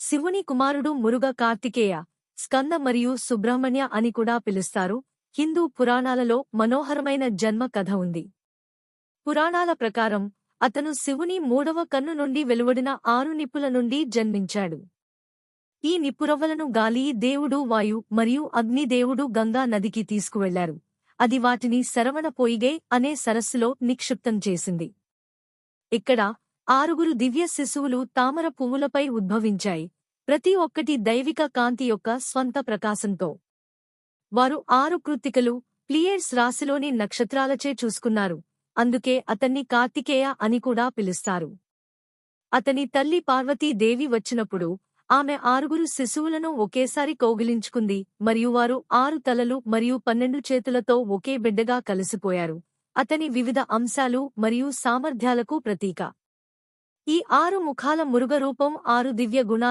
శివుని కుమారుడు మురుగ కార్తికేయ, స్కంద మరియు సుబ్రహ్మణ్య అని కూడా పిలుస్తారు. హిందూ పురాణాలలో మనోహరమైన జన్మ కథ ఉంది. పురాణాల ప్రకారం అతను శివుని మూడవ కన్ను నుండి వెలువడిన 6 నిప్పుల నుండి జన్మించాడు. ఈ నిప్పురవ్వలను గాలి దేవుడు వాయు మరియు అగ్ని దేవుడు గంగా నదికి తీసుకువెళ్లారు. అది వాటిని శరవణ పొయిగే అనే సరస్సులో నిక్షిప్తం చేసింది. ఇక్కడ 6 దివ్య శిశువులు తామర పువ్వులపై ఉద్భవించాయి, ప్రతి ఒక్కటి దైవిక కాంతి యొక్క స్వంత ప్రకాశంతో. వారు 6 కృత్తికలు, ప్లియేడ్స్ రాశిలోని నక్షత్రాలచే చూసుకున్నారు. అందుకే అతన్ని కార్తికేయ అని కూడా పిలుస్తారు. అతని తల్లి పార్వతీదేవి వచ్చినప్పుడు ఆమె 6 శిశువులను ఒకేసారి కౌగిలించుకుంది మరియు వారు 6 తలలు మరియు 12 చేతులతో ఒకే బిడ్డగా కలిసిపోయారు. అతని వివిధ అంశాలు మరియు సామర్థ్యాలకు ప్రతీక. ఈ 6 ముఖాల మురుగ రూపం 6 దివ్య గుణాలు